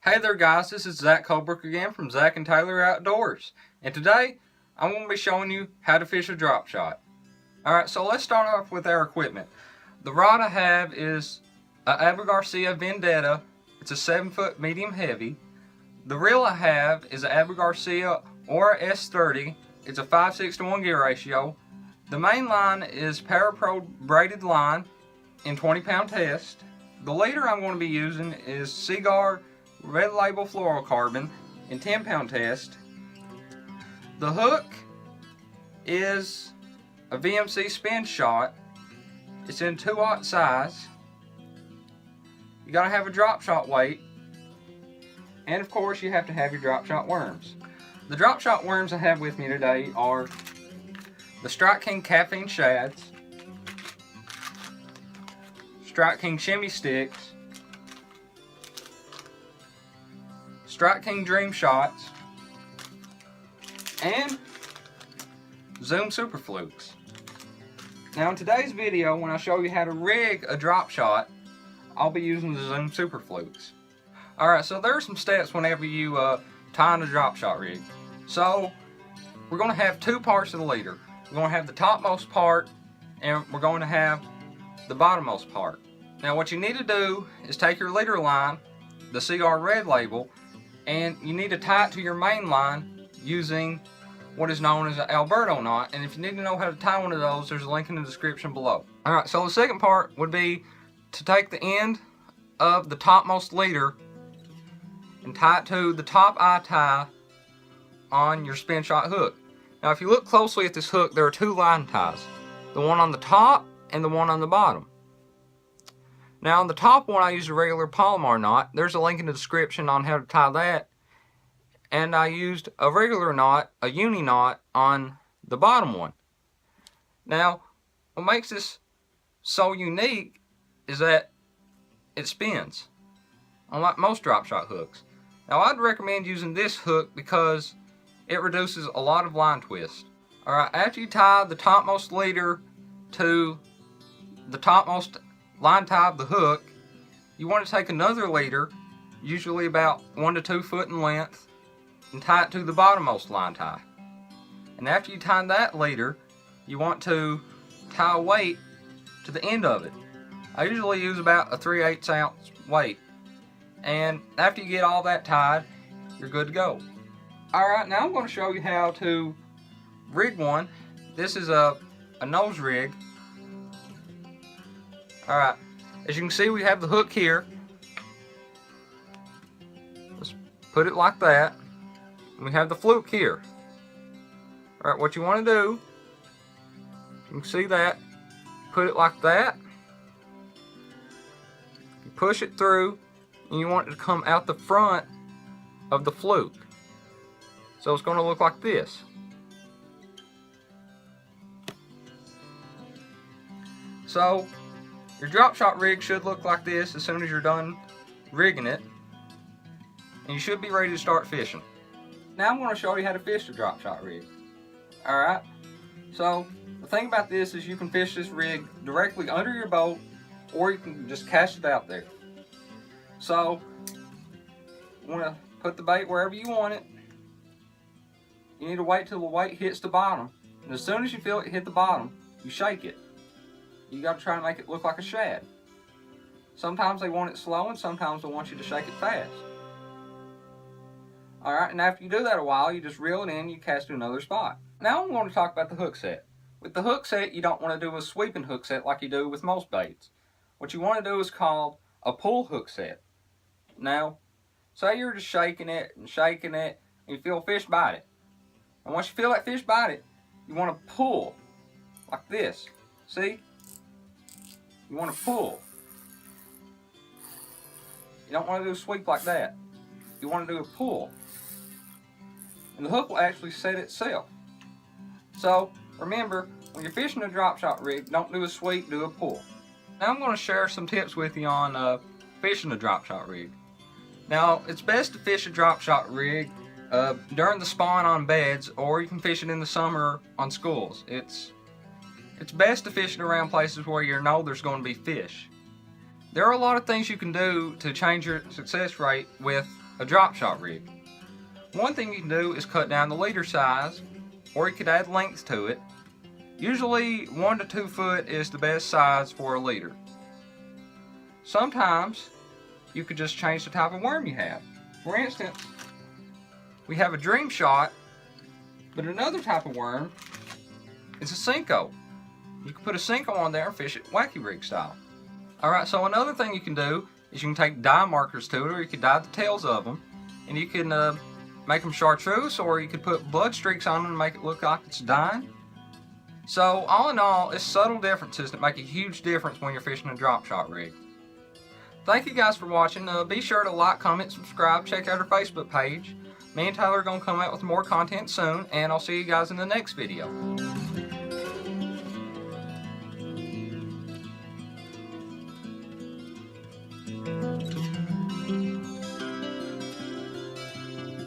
Hey there guys, this is Zach Colbrook again from Zach and Tyler Outdoors. And today, I'm going to be showing you how to fish a drop shot. Alright, so let's start off with our equipment. The rod I have is an Abu Garcia Vendetta. It's a 7-foot medium heavy. The reel I have is an Abu Garcia Ora S30. It's a 5/6 to 1 gear ratio. The main line is Parapro braided line in 20-pound test. The leader I'm going to be using is Seaguar Red Label Fluorocarbon in 10-pound test. The hook is a VMC Spin Shot. It's in 2/0 size. You gotta have a drop shot weight, and of course you have to have your drop shot worms. The drop shot worms I have with me today are the Strike King Caffeine Shads, Strike King Shimmy Sticks, Strike King Dream Shots, and Zoom Super Flukes. Now in today's video, when I show you how to rig a drop shot, I'll be using the Zoom Super Flukes. Alright, so there are some steps whenever you tie in a drop shot rig. So we're going to have two parts of the leader. We're going to have the topmost part and we're going to have the bottommost part. Now what you need to do is take your leader line, the Seaguar Red Label, and you need to tie it to your main line using what is known as an Alberto knot. And if you need to know how to tie one of those, there's a link in the description below. Alright, so the second part would be to take the end of the topmost leader and tie it to the top eye tie on your spin shot hook. Now if you look closely at this hook, there are two line ties, the one on the top and the one on the bottom. Now on the top one I used a regular Palomar knot. There's a link in the description on how to tie that. And I used a regular knot, a uni knot, on the bottom one. Now what makes this so unique is that it spins, unlike most drop shot hooks. Now I'd recommend using this hook because it reduces a lot of line twist. Alright, after you tie the topmost leader to the topmost line tie of the hook, you want to take another leader, usually about 1 to 2 foot in length, and tie it to the bottommost line tie. And after you tie that leader, you want to tie a weight to the end of it. I usually use about a 3/8 ounce weight. And after you get all that tied, you're good to go. Alright, now I'm going to show you how to rig one. This is a nose rig. Alright, as you can see, we have the hook here. Let's put it like that. And we have the fluke here. Alright, what you want to do, you can see that, put it like that. You push it through, and you want it to come out the front of the fluke. So it's going to look like this. So your drop shot rig should look like this as soon as you're done rigging it, and you should be ready to start fishing. Now I'm going to show you how to fish the drop shot rig. Alright, so the thing about this is you can fish this rig directly under your boat, or you can just cast it out there. So you want to put the bait wherever you want it. You need to wait till the weight hits the bottom, and as soon as you feel it hit the bottom, you shake it. You got to try to make it look like a shad. Sometimes they want it slow, and sometimes they want you to shake it fast. Alright, and after you do that a while, you just reel it in, you cast to another spot. Now I'm going to talk about the hook set. With the hook set, you don't want to do a sweeping hook set like you do with most baits. What you want to do is called a pull hook set. Now, say you're just shaking it, and you feel a fish bite it. And once you feel that fish bite it, you want to pull like this. See? You want to pull. You don't want to do a sweep like that. You want to do a pull. And the hook will actually set itself. So remember, when you're fishing a drop shot rig, don't do a sweep, do a pull. Now I'm going to share some tips with you on fishing a drop shot rig. Now it's best to fish a drop shot rig during the spawn on beds, or you can fish it in the summer on schools. It's best to fish it around places where you know there's going to be fish. There are a lot of things you can do to change your success rate with a drop shot rig. One thing you can do is cut down the leader size, or you could add length to it. Usually 1 to 2 foot is the best size for a leader. Sometimes you could just change the type of worm you have. For instance, we have a Dream Shot, but another type of worm is a Senko. You can put a Senko on there and fish it wacky rig style. Alright, so another thing you can do is you can take dye markers to it, or you could dye the tails of them, and you can make them chartreuse, or you could put blood streaks on them and make it look like it's dying. So all in all, it's subtle differences that make a huge difference when you're fishing a drop shot rig. Thank you guys for watching. Be sure to like, comment, subscribe, check out our Facebook page. Me and Tyler are going to come out with more content soon, and I'll see you guys in the next video.